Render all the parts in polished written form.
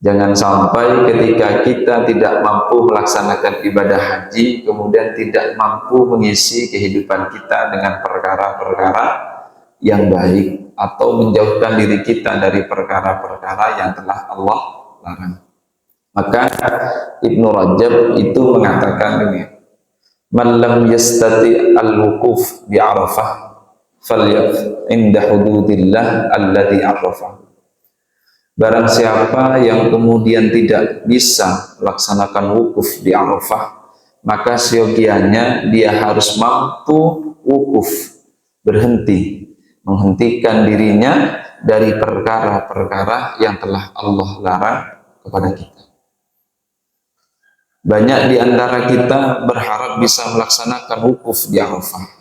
Jangan sampai ketika kita tidak mampu melaksanakan ibadah haji, kemudian tidak mampu mengisi kehidupan kita dengan perkara-perkara yang baik, atau menjauhkan diri kita dari perkara-perkara yang telah Allah larang. Maka Ibnu Rajab itu mengatakan ini, man lam yastati al-wuquf bi Arafah falyaf inda hududillah alladhi arafah. Barang siapa yang kemudian tidak bisa melaksanakan wukuf di Arafah, maka siogianya dia harus mampu wukuf, berhenti, menghentikan dirinya dari perkara-perkara yang telah Allah larang kepada kita. Banyak di antara kita berharap bisa melaksanakan wukuf di Arafah.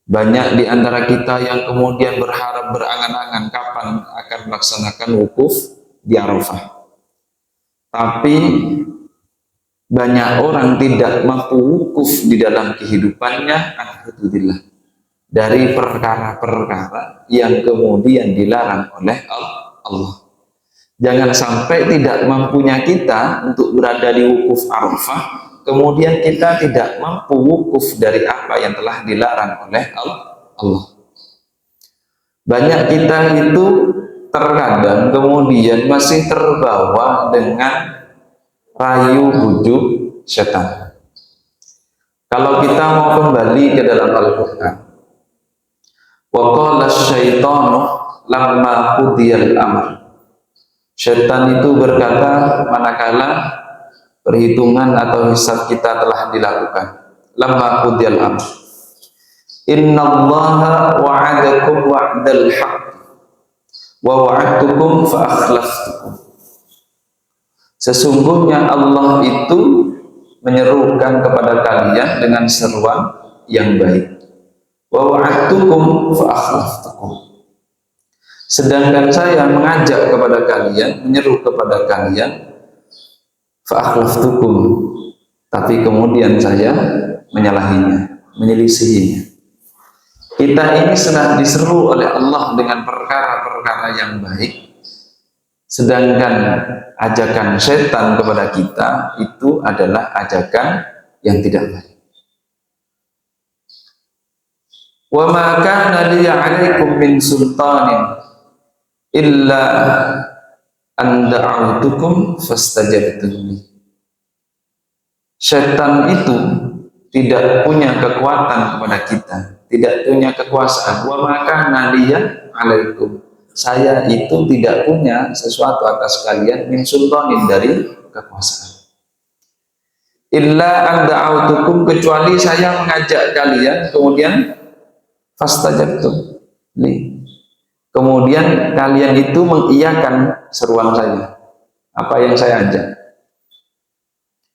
Banyak di antara kita yang kemudian berharap, berangan-angan kapan akan melaksanakan wukuf di Arafah. Tapi banyak orang tidak mampu wukuf di dalam kehidupannya alhamdulillah dari perkara-perkara yang kemudian dilarang oleh Allah. Jangan sampai tidak mampunya kita untuk berada di wukuf Arafah, kemudian kita tidak mampu wukuf dari apa yang telah dilarang oleh Allah. Banyak kita itu terkadang kemudian masih terbawa dengan rayu bujuk setan. Kalau kita mau kembali ke dalam Al-Quran, wa qala asyaitanu lamma qudiyal amr. Setan itu berkata manakala perhitungan atau hisab kita telah dilakukan, lamma qudiyal amr, innallaha wa'adakum wa'dal haqq wa wa'adtukum fa akhlaftukum. Sesungguhnya Allah itu menyerukan kepada kalian dengan seruan yang baik, wa wa'adtukum fa akhlaftukum. Sedangkan saya mengajak kepada kalian, menyeru kepada kalian, fa'akhlaftukum, tapi kemudian saya menyalahinya, menyelisihinya. Kita ini sedang diseru oleh Allah dengan perkara-perkara yang baik, sedangkan ajakan setan kepada kita itu adalah ajakan yang tidak baik. Wa ma kana li 'alaikum min sultanin illa an da'autukum fastajabtum li. Setan itu tidak punya kekuatan kepada kita, tidak punya kekuasaan. Wa maka naliya alaikum, saya itu tidak punya sesuatu atas kalian min sultanin, dari kekuasaan. Illa an da'autukum, kecuali saya mengajak kalian, kemudian fastajabtum li, kemudian kalian itu mengiyakan seruan saya, apa yang saya ajak.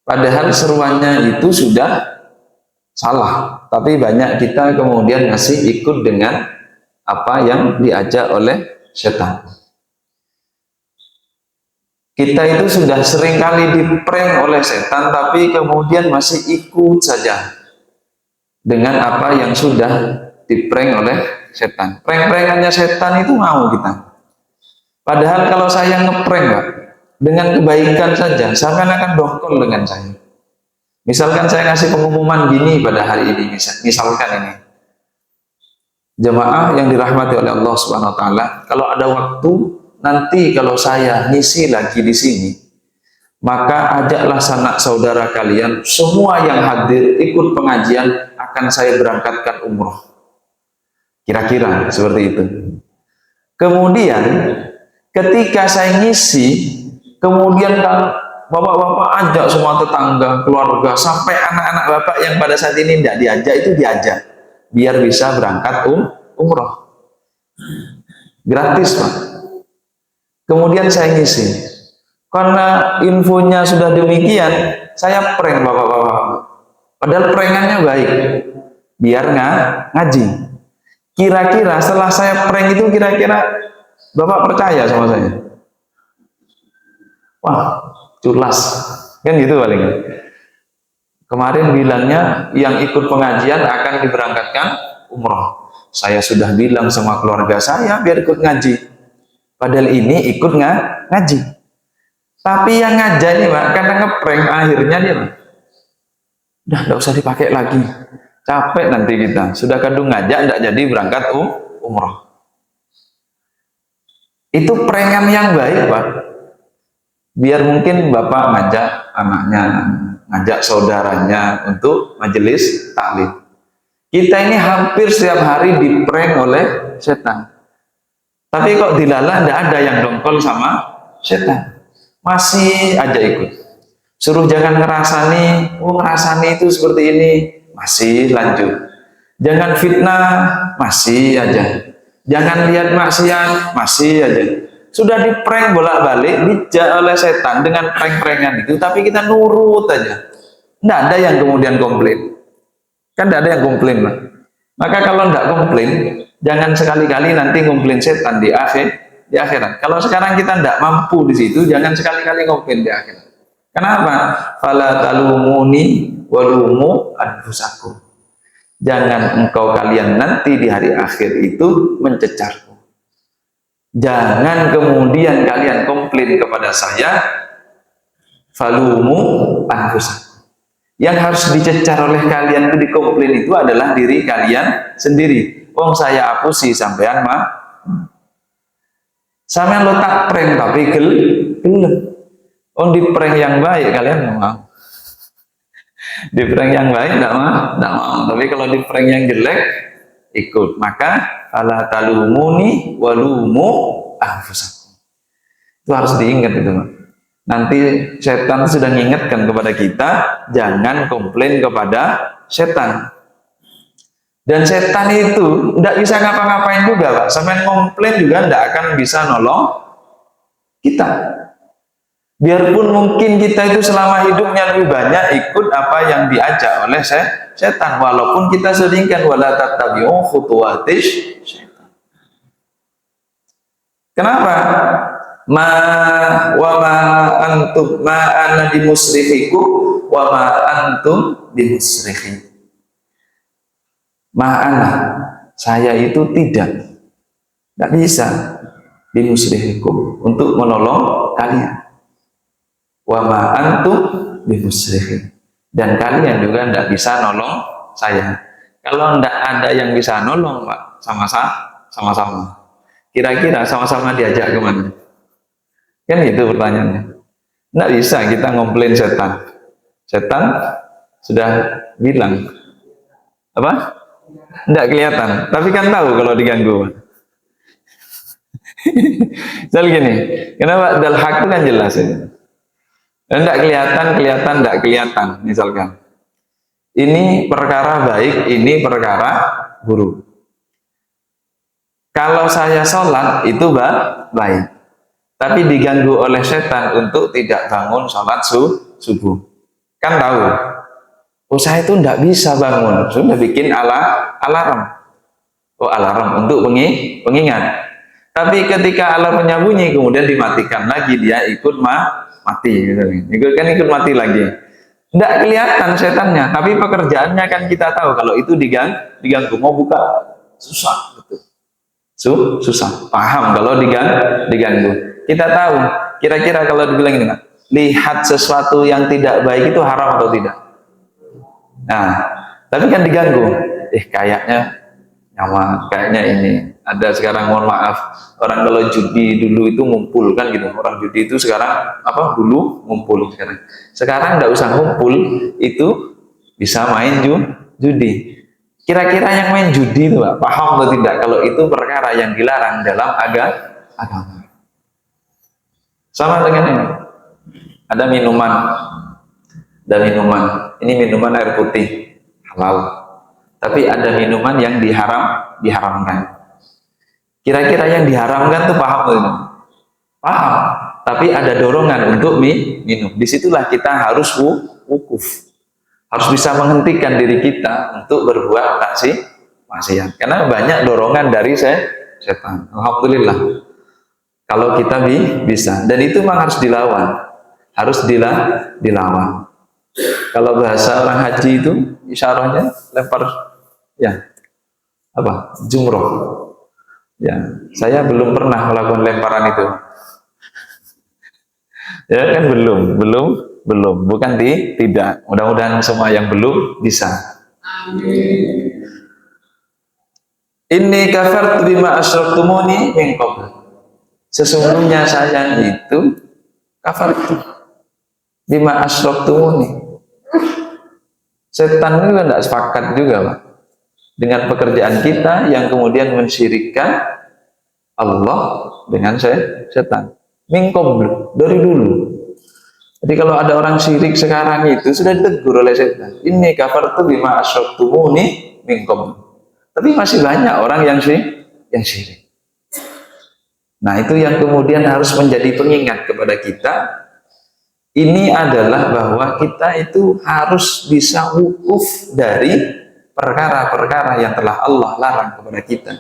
Padahal seruannya itu sudah salah, tapi banyak kita kemudian masih ikut dengan apa yang diajak oleh setan. Kita itu sudah seringkali diprank oleh setan, tapi kemudian masih ikut saja dengan apa yang sudah diprank oleh setan. Prank-prankannya setan itu mau kita. Padahal kalau saya ngeprank, Pak, dengan kebaikan saja, seakan akan dongkol dengan saya. Misalkan saya ngasih pengumuman gini pada hari ini, misalkan ini, jemaah yang dirahmati oleh Allah Subhanahu Wa Taala, kalau ada waktu nanti kalau saya ngisi lagi di sini, maka ajaklah sanak saudara kalian semua yang hadir ikut pengajian, akan saya berangkatkan umroh. Kira-kira seperti itu. Kemudian ketika saya ngisi, kemudian kan bapak-bapak ajak semua tetangga, keluarga, sampai anak-anak bapak yang pada saat ini tidak diajak itu diajak, biar bisa berangkat umroh. Gratis, Pak. Kemudian saya ngisi. Karena infonya sudah demikian, saya prank bapak-bapak. Padahal prankannya baik, biar ngaji. Kira-kira setelah saya prank itu, kira-kira bapak percaya sama saya? Wah, culas, kan gitu paling. Kemarin bilangnya yang ikut pengajian akan diberangkatkan umroh. Saya sudah bilang sama keluarga saya biar ikut ngaji. Padahal ini ikut ngaji. Tapi yang ngajak ini Pak, karena ngeprank akhirnya dia udah nggak usah dipakai lagi. Capek nanti kita. Sudah kadung ngajak nggak jadi berangkat umroh. Itu prankan yang baik Pak. Biar mungkin Bapak ngajak anaknya, ngajak saudaranya untuk majelis taklim. Kita ini hampir setiap hari diprank oleh setan. Tapi kok dilalah tidak ada yang dongkol sama setan. Masih aja ikut. Suruh jangan ngerasani, ngerasani itu seperti ini. Masih lanjut. Jangan fitnah, masih aja. Jangan lihat maksiat, masih aja. Sudah diprank bolak-balik, dijak oleh setan dengan prank-prankan itu, tapi kita nurut aja. Tidak ada yang kemudian komplain. Kan tidak ada yang komplain, Pak. Maka kalau tidak komplain, jangan sekali-kali nanti komplain setan di akhirat. Kalau sekarang kita tidak mampu di situ, jangan sekali-kali komplain di akhirat. Kenapa? Fala talumuni walumu anfusakum. Jangan engkau kalian nanti di hari akhir itu mencecarku. Jangan kemudian kalian komplain kepada saya. Falumu anfusakum. Yang harus dicecar oleh kalian itu, dikomplain itu adalah diri kalian sendiri. Saya hapusi sampean mah. Sampean lo tak prank tapi gelem. Di prank yang baik kalian mau. Di prank yang baik enggak mau. Tapi kalau di prank yang jelek ikut. Maka ala talumuni walumu anfusakum. Itu harus diingat itu, Pak. Nanti setan sudah mengingatkan kepada kita, jangan komplain kepada setan. Dan setan itu tidak bisa ngapa-ngapain juga, Pak. Sampai komplain juga tidak akan bisa nolong kita. Biarpun mungkin kita itu selama hidupnya lebih banyak ikut apa yang diajak oleh setan. Walaupun kita seringkan wala tattabi'u khutuwatis setan. Kenapa? Ma antum ma ana bimusrihiku wa ma antum bimusrihi. Ma ana, saya itu tidak bisa bimusrihiku untuk menolong kalian. Wa ma antum bimusrihi, dan kalian juga tidak bisa nolong saya. Kalau tidak ada yang bisa nolong, Pak, sama-sama. Kira-kira sama-sama diajak kemana? Kan itu pertanyaannya. Tidak bisa kita ngomplain setan. Setan sudah bilang apa? Tidak kelihatan, tapi kan tahu kalau diganggu. Jadi gini, kenapa dal hak itu kan jelas ya. Tidak kelihatan, misalkan. Ini perkara baik, ini perkara buruk. Kalau saya sholat itu baik. Tapi diganggu oleh setan untuk tidak bangun sholat subuh. Kan tahu. Saya itu tidak bisa bangun. Sudah bikin alarm. Alarm untuk pengingat. Tapi ketika alarmnya bunyi, kemudian dimatikan lagi, dia ikut mati. Ikut mati lagi. Tidak kelihatan setannya, tapi pekerjaannya kan kita tahu. Kalau itu diganggu, mau buka, susah. Susah. Paham kalau diganggu. Kita tahu, kira-kira kalau dibilang ini, lihat sesuatu yang tidak baik itu haram atau tidak? Nah, tapi kan diganggu. Kayaknya nyawa, kayaknya ini. Ada sekarang, mohon maaf, orang kalau judi dulu itu ngumpul kan gitu. Orang judi itu sekarang dulu ngumpul sekarang. Sekarang nggak usah ngumpul, itu bisa main judi. Kira-kira yang main judi itu, Pak, paham atau tidak? Kalau itu perkara yang dilarang dalam agama. Sama dengan ini. Ada minuman. Ini minuman air putih halal. Tapi ada minuman yang diharamkan. Kira-kira yang diharamkan itu paham atau? Paham. Tapi ada dorongan untuk minum. Disitulah kita harus wukuf. Harus bisa menghentikan diri kita untuk berbuat maksiat. Karena banyak dorongan dari setan. Alhamdulillah. Kalau kita bisa, dan itu memang harus dilawan, Kalau bahasa orang haji itu isyarahnya lempar, jumroh. Saya belum pernah melakukan lemparan itu. Ya kan belum, bukan tidak. Mudah-mudahan semua yang belum bisa. Ini kafartu bima asyraktumuni min qabl. Sesungguhnya saya itu kafartu bima asyraktumuni. Setan itu tidak sepakat juga, Pak, dengan pekerjaan kita yang kemudian mensyirikkan Allah dengan setan. Min qabl, dari dulu. Jadi kalau ada orang syirik sekarang itu sudah ditegur oleh setan. Ini kafartu bima asyraktumuni min qabl. Tapi masih banyak orang yang syirik. Nah, itu yang kemudian harus menjadi pengingat kepada kita. Ini adalah bahwa kita itu harus bisa wukuf dari perkara-perkara yang telah Allah larang kepada kita.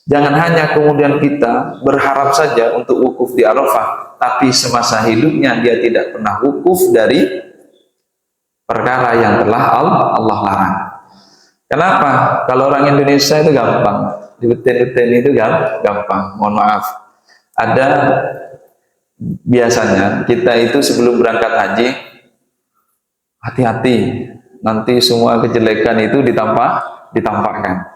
Jangan hanya kemudian kita berharap saja untuk wukuf di Arafah, tapi semasa hidupnya dia tidak pernah wukuf dari perkara yang telah Allah larang. Kenapa? Kalau orang Indonesia itu gampang, dibetin-betin itu gampang. Mohon maaf. Ada biasanya kita itu sebelum berangkat haji, hati-hati, nanti semua kejelekan itu ditampakkan.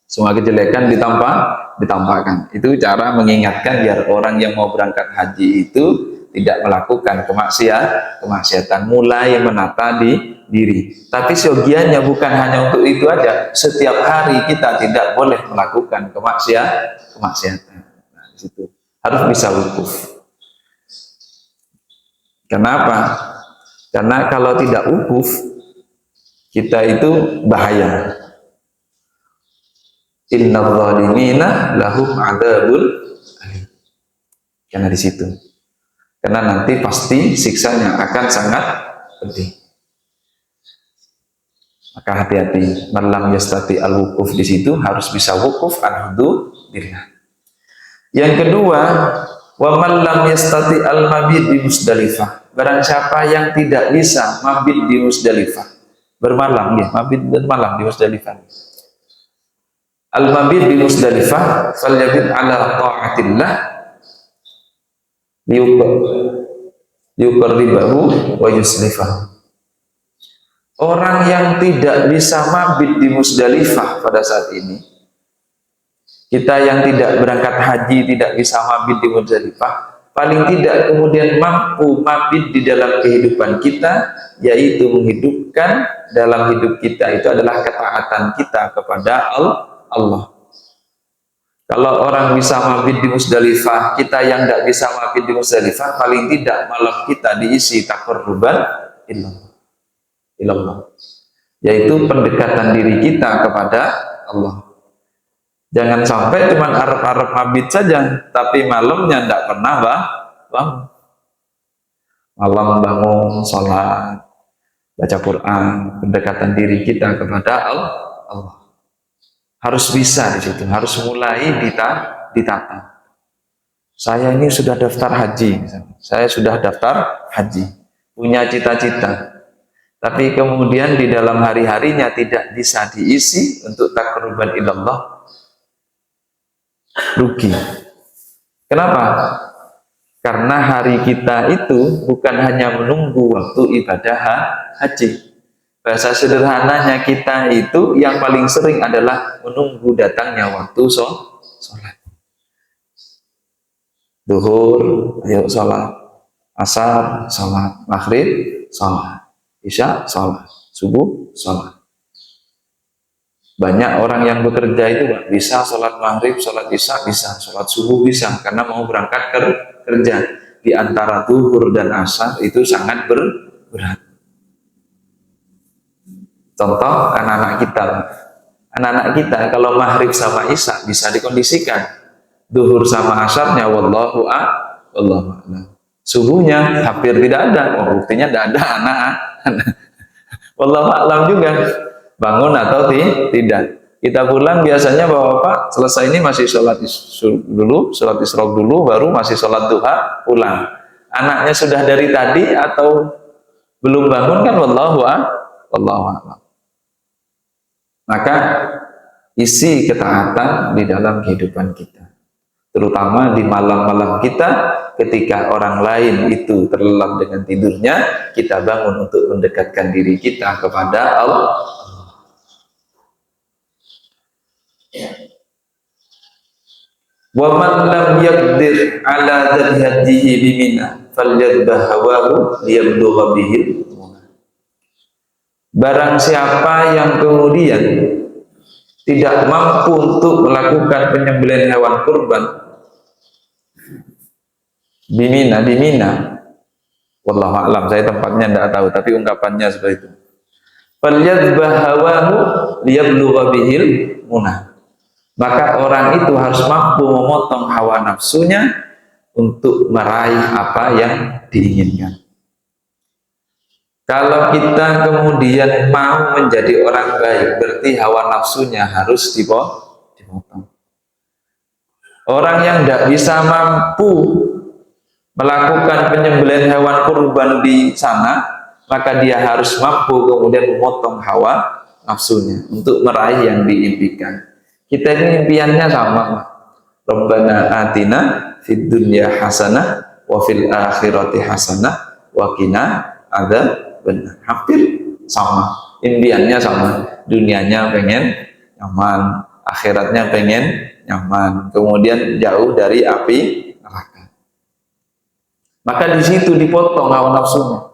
Semua kejelekan ditampakkan. Itu cara mengingatkan biar orang yang mau berangkat haji itu tidak melakukan kemaksiatan, mulai menata diri. Tapi seyogianya bukan hanya untuk itu aja. Setiap hari kita tidak boleh melakukan kemaksiatan. Nah, di situ harus bisa wukuf. Kenapa? Karena kalau tidak wukuf, kita itu bahaya. Innal zalimina lahum adzabun alim. Karena di situ. Karena nanti pasti siksanya akan sangat pedih. Maka hati-hati. Malam yastati al-wukuf, di situ harus bisa wukuf an hududillah. Yang kedua, wa man lam yastati al-mabit di Musdalifah. Barang siapa yang tidak bisa mabit di Musdalifah, bermalam ya, mabit bermalam di Musdalifah. Al-mabit di Musdalifah falyabit ala ta'atillah yuqarribahu wa yuslifah. Orang yang tidak bisa mabit di Musdalifah pada saat ini, kita yang tidak berangkat haji tidak bisa mabit di Musdalifah, paling tidak kemudian mampu mabit di dalam kehidupan kita, yaitu menghidupkan dalam hidup kita itu adalah ketaatan kita kepada Allah. Kalau orang bisa mabit di Musdalifah, kita yang tidak bisa mabit di Musdalifah, paling tidak malam kita diisi taqarruban ilallah, yaitu pendekatan diri kita kepada Allah. Jangan sampai cuma arep-arep mabit saja, tapi malamnya tidak pernah bangun. Malam bangun, sholat, baca Quran, pendekatan diri kita kepada Allah. Harus bisa di situ, harus mulai ditata. Saya ini sudah daftar haji, saya sudah daftar haji, punya cita-cita, tapi kemudian di dalam hari-harinya tidak bisa diisi untuk taqarruban ilallah, rugi. Kenapa? Karena hari kita itu bukan hanya menunggu waktu ibadah haji. Bahasa sederhananya kita itu yang paling sering adalah menunggu datangnya waktu sholat. Duhur, ayo sholat. Asar, sholat. Maghrib, sholat. Isya, sholat. Subuh, sholat. Banyak orang yang bekerja itu bisa sholat maghrib, sholat isya, bisa. Sholat subuh bisa, karena mau berangkat kerja. Di antara duhur dan asar itu sangat berat. Contoh anak-anak kita kalau maghrib sama isya bisa dikondisikan, duhur sama asarnya wallahu a'lam. Subuhnya hampir tidak ada, buktinya tidak ada anak. Wallahu a'lam juga bangun atau tidak. Kita pulang biasanya bapak selesai ini masih sholat dulu, sholat isyraq dulu, baru masih sholat duha pulang. Anaknya sudah dari tadi atau belum bangun kan wallahu a'lam. Maka isi ketaatan di dalam kehidupan kita, terutama di malam-malam kita ketika orang lain itu terlelap dengan tidurnya, kita bangun untuk mendekatkan diri kita kepada Allah. Wa man lam yaqdir ala dhatihi bimina falyadbah hawahu liyabdugha bihi. Barang siapa yang kemudian tidak mampu untuk melakukan penyembelihan hewan kurban di Mina, wallahu a'lam, saya tempatnya tidak tahu, tapi ungkapannya seperti itu. Falyadbah hawahu liyablugha bihil munah. Maka orang itu harus mampu memotong hawa nafsunya untuk meraih apa yang diinginkan. Kalau kita kemudian mau menjadi orang baik, berarti hawa nafsunya harus dipotong. Orang yang tidak bisa mampu melakukan penyembelihan hewan kurban di sana, maka dia harus mampu kemudian memotong hawa nafsunya untuk meraih yang diimpikan. Kita ini impiannya sama. Rabbana atina fid dunya hasanah wa fil akhirati hasanah wa qina adzabannar. Hampir sama. Impiannya sama. Dunianya pengen nyaman, akhiratnya pengen nyaman. Kemudian jauh dari api neraka. Maka di situ dipotong hawa nafsunya.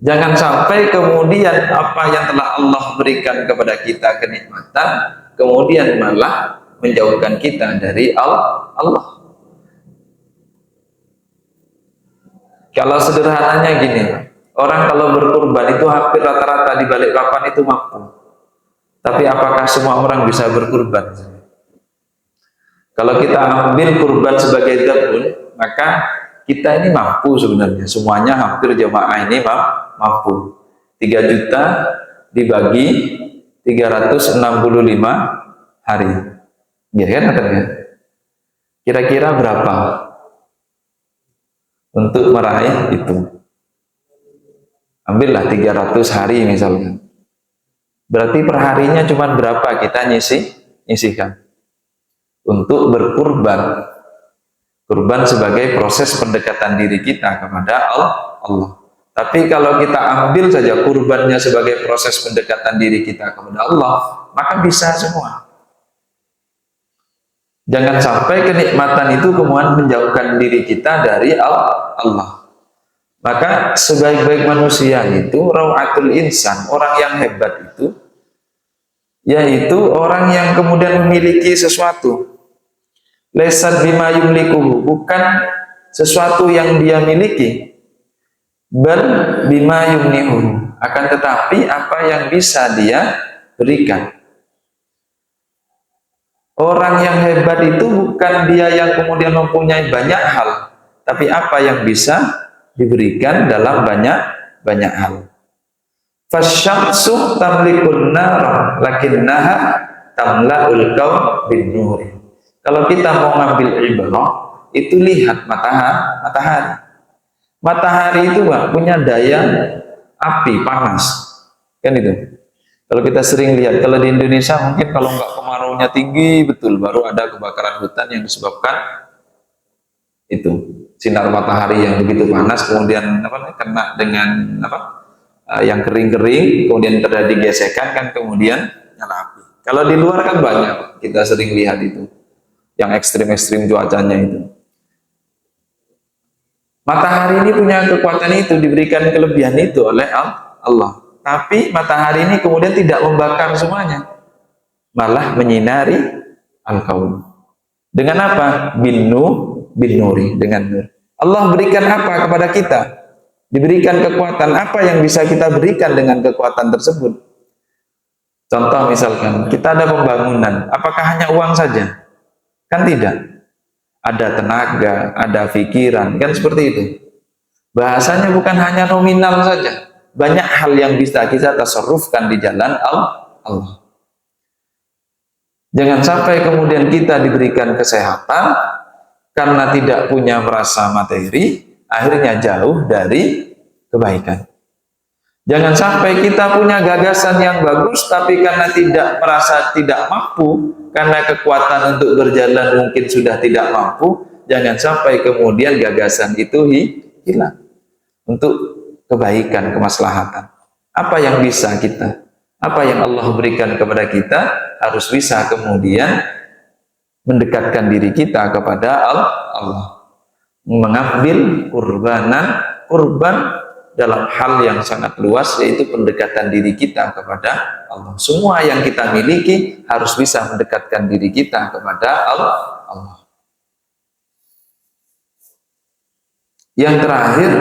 Jangan sampai kemudian apa yang telah Allah berikan kepada kita kenikmatan kemudian malah menjauhkan kita dari Allah. Kalau sederhananya gini, orang kalau berkurban itu hampir rata-rata di balik papan itu mampu. Tapi apakah semua orang bisa berkurban? Kalau kita ambil kurban sebagai dzabun, maka kita ini mampu sebenarnya. Semuanya hampir jamaah ini mampu. 3 juta dibagi 365 hari. Ya kan katanya? Kira-kira berapa untuk meraih itu? Ambillah 300 hari misalnya. Berarti perharinya cuma berapa kita nyisihkan untuk berkurban. Kurban sebagai proses pendekatan diri kita kepada Allah. Tapi kalau kita ambil saja kurbannya sebagai proses pendekatan diri kita kepada Allah, maka bisa semua. Jangan sampai kenikmatan itu kemudian menjauhkan diri kita dari Allah. Maka sebaik-baik manusia itu rawatul insan, orang yang hebat itu, yaitu orang yang kemudian memiliki sesuatu. Laisat bima yumlikuhu, bukan sesuatu yang dia miliki, bal bima yumnihu, akan tetapi apa yang bisa dia berikan. Orang yang hebat itu bukan dia yang kemudian mempunyai banyak hal, tapi apa yang bisa diberikan dalam banyak hal. Fasyamsu tamlikun nar lakinnaha tamla'ul qaum bin nur. Kalau kita mau ngambil ibrah, itu lihat matahari. Matahari itu punya daya api panas, kan itu. Kalau kita sering lihat, kalau di Indonesia mungkin kalau nggak kemaraunya tinggi betul, baru ada kebakaran hutan yang disebabkan itu sinar matahari yang begitu panas, kemudian kena dengan yang kering-kering, kemudian terjadi gesekan, kan kemudian nyala api. Kalau di luar kan banyak, kita sering lihat itu, yang ekstrim-ekstrim cuacanya itu. Matahari ini punya kekuatan itu, diberikan kelebihan itu oleh Allah. Tapi matahari ini kemudian tidak membakar semuanya, malah menyinari al-kaun. Dengan apa? Bin nuri, dengan nur. Allah berikan apa kepada kita? Diberikan kekuatan. Apa yang bisa kita berikan dengan kekuatan tersebut? Contoh misalkan, kita ada pembangunan. Apakah hanya uang saja? Kan tidak. Ada tenaga, ada pikiran, kan seperti itu. Bahasanya bukan hanya nominal saja. Banyak hal yang bisa kita tasarrufkan di jalan Allah. Jangan sampai kemudian kita diberikan kesehatan karena tidak punya merasa materi, akhirnya jauh dari kebaikan. Jangan sampai kita punya gagasan yang bagus, tapi karena tidak mampu, karena kekuatan untuk berjalan mungkin sudah tidak mampu, jangan sampai kemudian gagasan itu hilang. Untuk kebaikan, kemaslahatan. Apa yang bisa kita, apa yang Allah berikan kepada kita, harus bisa kemudian mendekatkan diri kita kepada Allah. Mengambil kurban dalam hal yang sangat luas, yaitu pendekatan diri kita kepada Allah. Semua yang kita miliki harus bisa mendekatkan diri kita kepada Allah. Yang terakhir,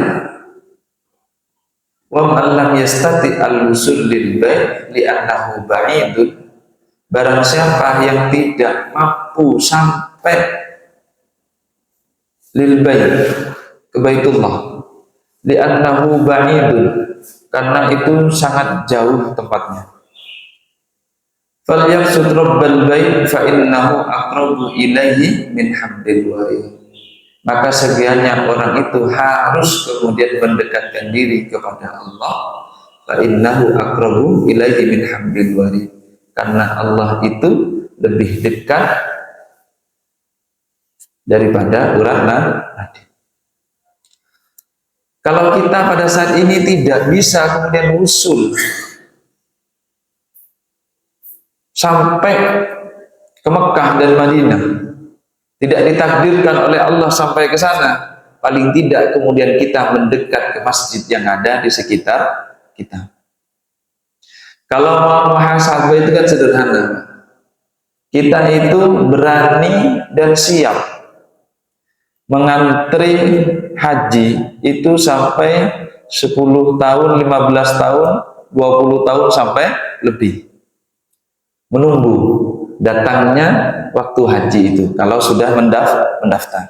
wa man lam yastati al-wusul lil bait li'annahu ba'idun, barang siapa yang tidak mampu sampai lil bait, ke Baitullah, li'annahu ba'idun, karena itu sangat jauh tempatnya, falyaqsud rabbal bait fa innahu aqrabu ilaihi min hablil warid, maka sebenarnya orang itu harus kemudian mendekatkan diri kepada Allah, fa innahu aqrabu ilaihi min hablil warid, karena Allah itu lebih dekat daripada urat nadi. Kalau kita pada saat ini tidak bisa kemudian usul sampai ke Mekah dan Madinah, tidak ditakdirkan oleh Allah sampai ke sana, paling tidak kemudian kita mendekat ke masjid yang ada di sekitar kita. Kalau mau muhasabah itu kan sederhana, kita itu berani dan siap mengantri haji itu sampai 10 tahun, 15 tahun, 20 tahun sampai lebih, menunggu datangnya waktu haji itu kalau sudah mendaftar.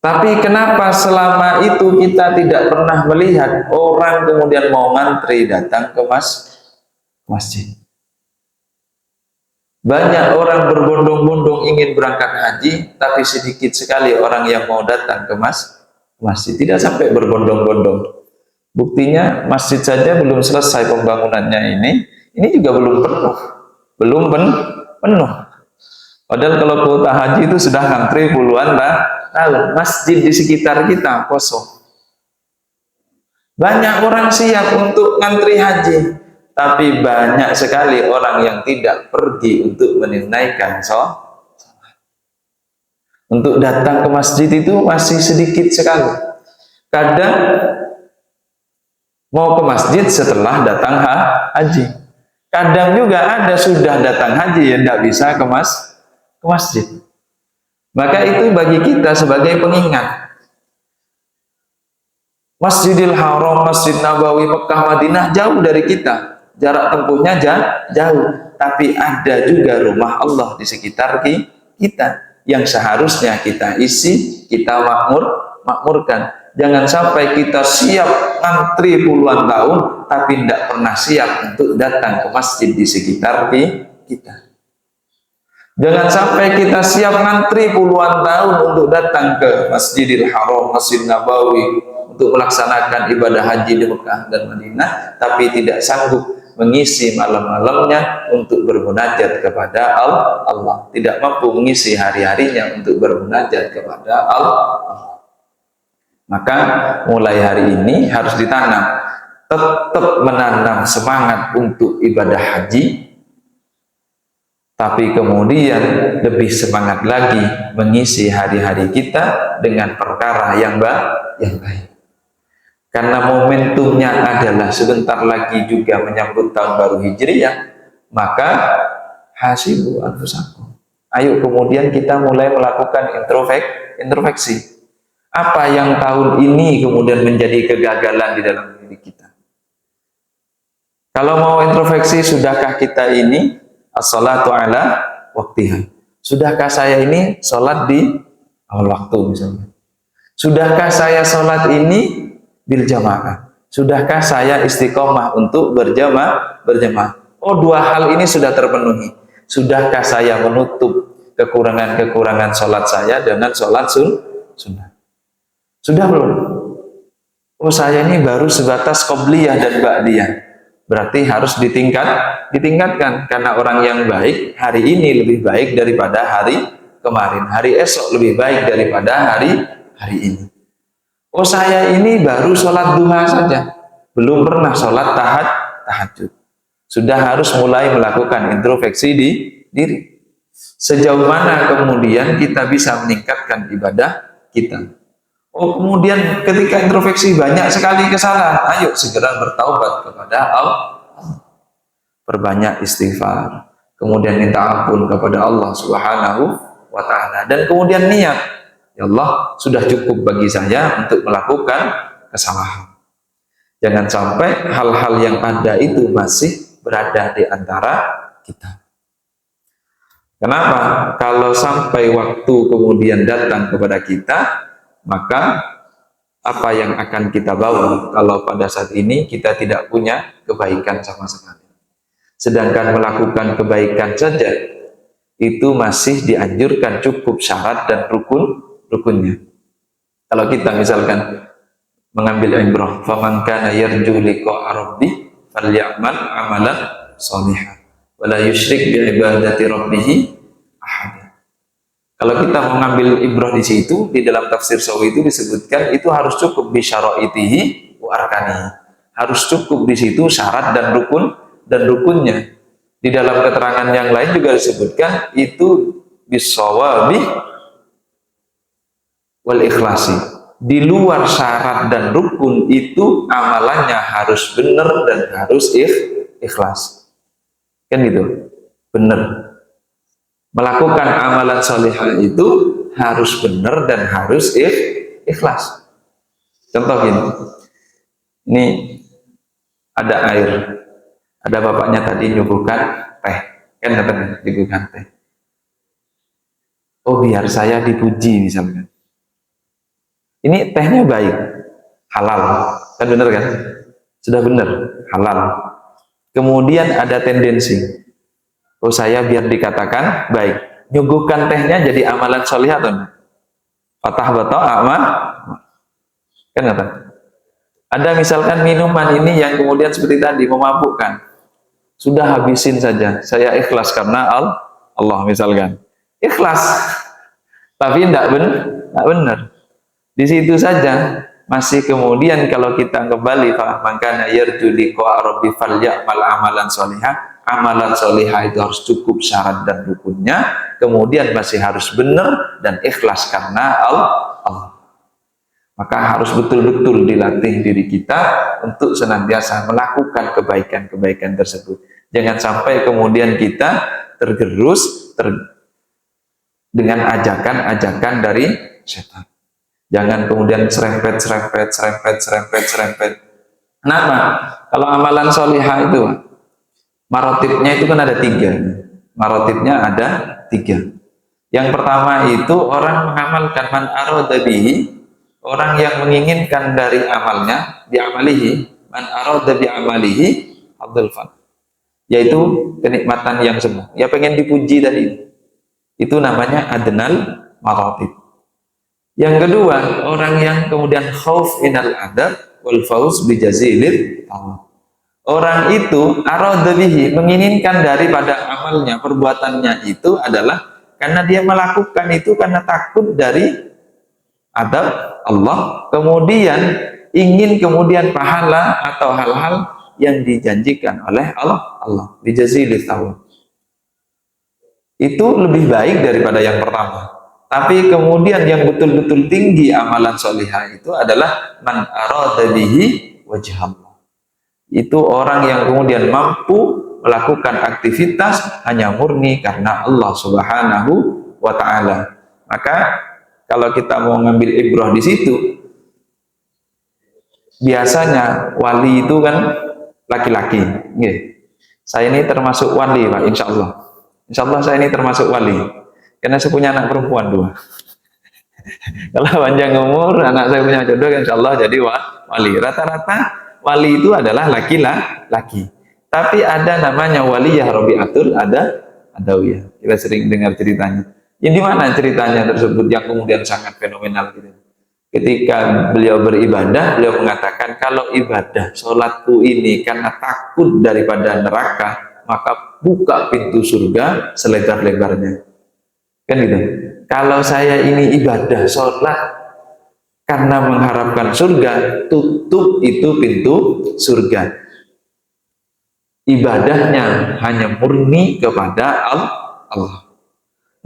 Tapi kenapa selama itu kita tidak pernah melihat orang kemudian mau ngantri datang ke masjid? Banyak orang berbondong-bondong ingin berangkat haji, tapi sedikit sekali orang yang mau datang ke masjid. Tidak sampai berbondong-bondong. Buktinya masjid saja belum selesai pembangunannya ini juga belum penuh. Padahal kalau kuota haji itu sudah ngantri puluhan tahun. Masjid di sekitar kita kosong. Banyak orang siap untuk ngantri haji, tapi banyak sekali orang yang tidak pergi untuk menunaikan sholat. Untuk datang ke masjid itu masih sedikit sekali. Kadang mau ke masjid setelah datang haji. Kadang juga ada sudah datang haji yang tidak bisa ke masjid. Maka itu bagi kita sebagai pengingat. Masjidil Haram, Masjid Nabawi, Mekah, Madinah jauh dari kita. Jarak tempuhnya jauh, tapi ada juga rumah Allah di sekitar kita yang seharusnya kita isi, kita makmurkan. Jangan sampai kita siap ngantri puluhan tahun tapi tidak pernah siap untuk datang ke masjid di sekitar kita. Jangan sampai kita siap ngantri puluhan tahun untuk datang ke Masjidil Haram, Masjid Nabawi untuk melaksanakan ibadah haji di Mekah dan Madinah, tapi tidak sanggup mengisi malam-malamnya untuk bermunajat kepada Allah, tidak mampu mengisi hari-harinya untuk bermunajat kepada Allah. Maka mulai hari ini harus ditanam, tetap menanam semangat untuk ibadah haji, tapi kemudian lebih semangat lagi mengisi hari-hari kita dengan perkara yang baik. Karena momentumnya adalah sebentar lagi juga menyambut tahun baru Hijriah, maka hasibu anfusakum. Ayo kemudian kita mulai melakukan introspeksi. Apa yang tahun ini kemudian menjadi kegagalan di dalam diri kita? Kalau mau introspeksi, sudahkah kita ini as-salatu ala waktiha? Sudahkah saya ini sholat di awal waktu misalnya? Sudahkah saya sholat ini bil jamaah? Sudahkah saya istiqomah untuk berjamaah? Oh, dua hal ini sudah terpenuhi. Sudahkah saya menutup kekurangan-kekurangan sholat saya dengan sholat sunnah? Sudah belum? Oh, saya ini baru sebatas qobliyah dan ba'diyah. Berarti harus ditingkatkan, karena orang yang baik hari ini lebih baik daripada hari kemarin, hari esok lebih baik daripada hari ini. Oh, saya ini baru sholat duha saja, belum pernah sholat tahajud. Sudah harus mulai melakukan introspeksi di diri. Sejauh mana kemudian kita bisa meningkatkan ibadah kita. Oh, kemudian ketika introspeksi banyak sekali kesalahan, ayo segera bertaubat kepada Allah. Perbanyak istighfar, kemudian minta ampun kepada Allah Subhanahu wa Ta'ala, dan kemudian niat, ya Allah, sudah cukup bagi saya untuk melakukan kesalahan. Jangan sampai hal-hal yang ada itu masih berada di antara kita. Kenapa? Kalau sampai waktu kemudian datang kepada kita, maka apa yang akan kita bawa kalau pada saat ini kita tidak punya kebaikan sama sekali? Sedangkan melakukan kebaikan saja itu masih dianjurkan cukup syarat dan rukunnya. Kalau kita misalkan mengambil ibrah, faman kana yarju liqa'a rabbih falyamal amalan shalihan wa la yusyrik bi ibadati rabbih ahad. Kalau kita mengambil ibrah di situ, di dalam tafsir Sawi itu disebutkan itu harus cukup bi syaraitihi wa arkanihi. Harus cukup di situ syarat dan rukunnya. Di dalam keterangan yang lain juga disebutkan itu bisawabi wal ikhlasi. Di luar syarat dan rukun itu amalannya harus benar dan harus ikhlas. Kan gitu, benar. Melakukan amalan solihah itu harus benar dan harus ikhlas. Contoh gini, ini ada air, ada bapaknya tadi nyuguhkan teh, kan katanya nyuguhkan teh. Oh, biar saya dipuji misalnya. Ini tehnya baik, halal, kan benar kan? Sudah benar, halal. Kemudian ada tendensi, oh saya biar dikatakan baik, nyuguhkan tehnya jadi amalan solih atau enggak? Fatah bato amal, kan kata. Ada misalkan minuman ini yang kemudian seperti tadi memabukkan, sudah habisin saja, saya ikhlas karena Allah misalkan, ikhlas, tapi tidak benar. Di situ saja masih kemudian kalau kita kembali makanya yarju liqa'a rabbi falyamal amalan sholihah. Amalan sholihah itu harus cukup syarat dan rukunnya, kemudian masih harus benar dan ikhlas karena Allah. Maka harus betul-betul dilatih diri kita untuk senantiasa melakukan kebaikan-kebaikan tersebut. Jangan sampai kemudian kita tergerus dengan ajakan-ajakan dari setan. Jangan kemudian serempet. Kenapa? Kalau amalan solihah itu, marotibnya itu kan ada 3. Marotibnya ada 3. Yang pertama itu orang mengamalkan man arada bihi, orang yang menginginkan dari amalnya, bi'amalihi, man arada bi'amalihi abdul fan, yaitu kenikmatan yang semu. Ya pengen dipuji tadi. Itu namanya adnal marotib. Yang kedua, orang yang kemudian khauf minal adab wal fauz bijazilil thawab. Orang itu arada bihi, menginginkan daripada amalnya, perbuatannya itu adalah karena dia melakukan itu karena takut dari adab Allah, kemudian ingin kemudian pahala atau hal-hal yang dijanjikan oleh Allah bijazilil thawab. Itu lebih baik daripada yang pertama. Tapi kemudian yang betul-betul tinggi amalan solihah itu adalah man arada bihi wajhallah. Itu orang yang kemudian mampu melakukan aktivitas hanya murni karena Allah Subhanahu wa Ta'ala. Maka kalau kita mau ngambil ibrah di situ, biasanya wali itu kan laki-laki. Saya ini termasuk wali, Pak, insya Allah. Insya Allah saya ini termasuk wali. Karena saya punya anak perempuan 2. Kalau panjang umur, anak saya punya jodoh, insya Allah jadi wali. Rata-rata wali itu adalah laki-laki. Tapi ada namanya waliyah Rabi'atul Adawiyah. Kita sering dengar ceritanya. Ya, di mana ceritanya tersebut yang kemudian sangat fenomenal gitu. Ketika beliau beribadah, beliau mengatakan kalau ibadah sholatku ini karena takut daripada neraka, maka buka pintu surga selebar-lebarnya. Kan gitu. Kalau saya ini ibadah sholat karena mengharapkan surga, tutup itu pintu surga. Ibadahnya hanya murni kepada Allah.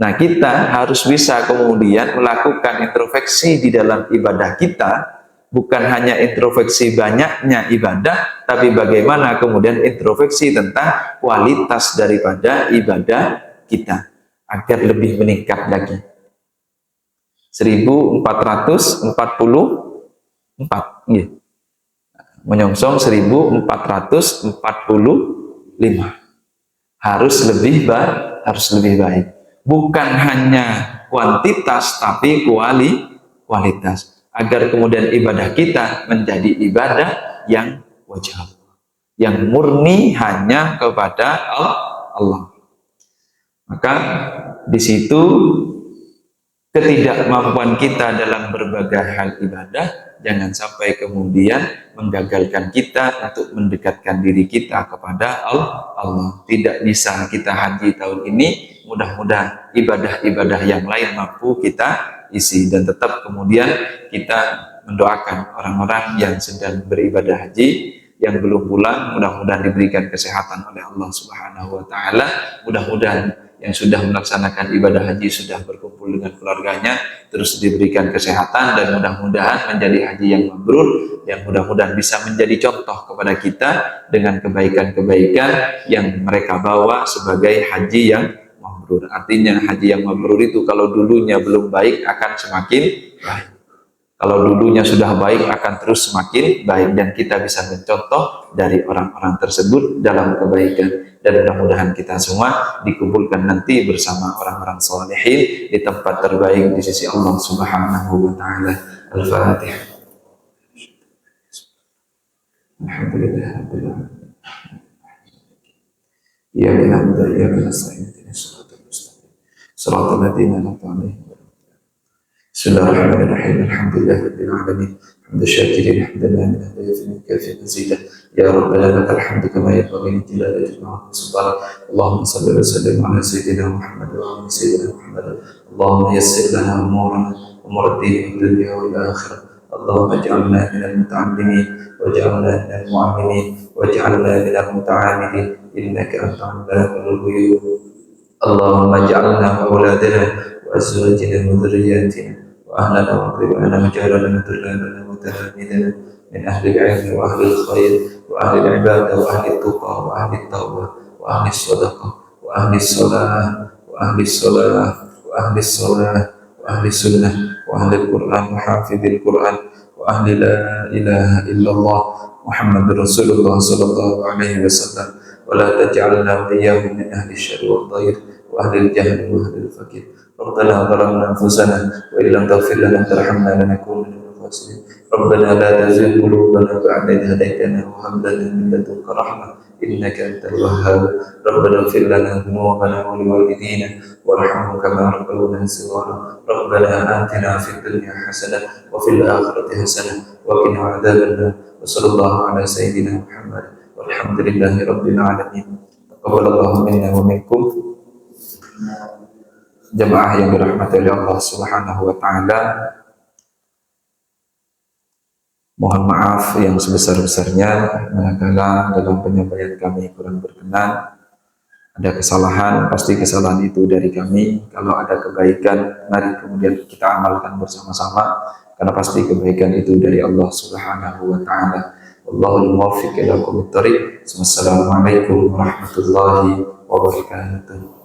Nah, kita harus bisa kemudian melakukan introspeksi di dalam ibadah kita, bukan hanya introspeksi banyaknya ibadah, tapi bagaimana kemudian introspeksi tentang kualitas daripada ibadah kita agar lebih meningkat lagi. 1444, menyongsong 1445, harus lebih baik, bukan hanya kuantitas tapi kualitas, agar kemudian ibadah kita menjadi ibadah yang wajib, yang murni hanya kepada Allah. Maka di situ ketidakmampuan kita dalam berbagai hal ibadah jangan sampai kemudian menggagalkan kita untuk mendekatkan diri kita kepada Allah. Tidak bisa kita haji tahun ini, mudah-mudahan ibadah-ibadah yang lain mampu kita isi, dan tetap kemudian kita mendoakan orang-orang yang sedang beribadah haji yang belum pulang, mudah-mudahan diberikan kesehatan oleh Allah Subhanahu wa taala. Mudah-mudahan yang sudah melaksanakan ibadah haji, sudah berkumpul dengan keluarganya, terus diberikan kesehatan, dan mudah-mudahan menjadi haji yang mabrur, yang mudah-mudahan bisa menjadi contoh kepada kita dengan kebaikan-kebaikan yang mereka bawa sebagai haji yang mabrur. Artinya haji yang mabrur itu kalau dulunya belum baik akan semakin baik, kalau dulunya sudah baik akan terus semakin baik, dan kita bisa mencontoh dari orang-orang tersebut dalam kebaikan. Dan mudah-mudahan kita semua dikumpulkan nanti bersama orang-orang salihin di tempat terbaik di sisi Allah Subhanahu wa taala. Al-Fatihah. Alhamdulillah rabbil alamin. Ya na'budu wa iyyaka nasta'in. Shiratal mustaqim. Shiratal ladzina an'amta 'alaihim. Bismillahirrahmanirrahim. Alhamdulillah rabbil alamin. حمد الشاكرين حمدا لا يفنى كافيا مزيدا يا ربنا لك الحمد كما ينبغي لجلال وجهك وسلطانك. اللهم صل وسلم على سيدنا محمد وعلى سيدنا محمد. اللهم يسر لنا امورنا امور الدين والدنيا والاخره. اللهم اجعلنا من المتعلمين واجعلنا من المعلمين واجعلنا من المتعاملين انك انت علام الغيوب. اللهم اجعلنا واولادنا وازواجنا وذرياتنا واهلنا واقربنا وجعلنا وذرياتنا وتلاميذنا من أهل العلم وأهل الخير وأهل العبادة وأهل التقى وأهل التوبة وأهل الصدقة وأهل الصلاة وأهل الصلاة وأهل الصلاة وأهل السنة وأهل القرآن وحافظ القرآن وأهل لا إله إلا الله محمد رسول الله صلى الله عليه وسلم. ولا تجعلنا وإياهم من أهل الشر والضير وأهل الجهل وأهل الفقر. ربنا ظلمنا أنفسنا وإن لم تغفر لنا وترحمنا لنكون من الخاسرين. ربنا لا تزغ قلوبنا بعد إذ هديتنا وهب لنا من لدنك رحمة إنك أنت الوهاب. ربنا اغفر لنا ذنوبنا ولوالدينا وارحمهم كما ربونا صغارا. ربنا آتنا في الدنيا حسنة وفي الآخرة حسنة وقنا عذاب النار. وصلى الله على سيدنا محمد والحمد لله رب العالمين. تقبل الله منا ومنكم. Jemaah yang dirahmati oleh Allah Subhanahu wa taala, mohon maaf yang sebesar-besarnya manakala dalam penyampaian kami kurang berkenan. Ada kesalahan, pasti kesalahan itu dari kami. Kalau ada kebaikan, mari kemudian kita amalkan bersama-sama, karena pasti kebaikan itu dari Allah Subhanahu wa taala. Wallahul muwaffiq ila aqwamit thoriq. Wassalamualaikum warahmatullahi wabarakatuh.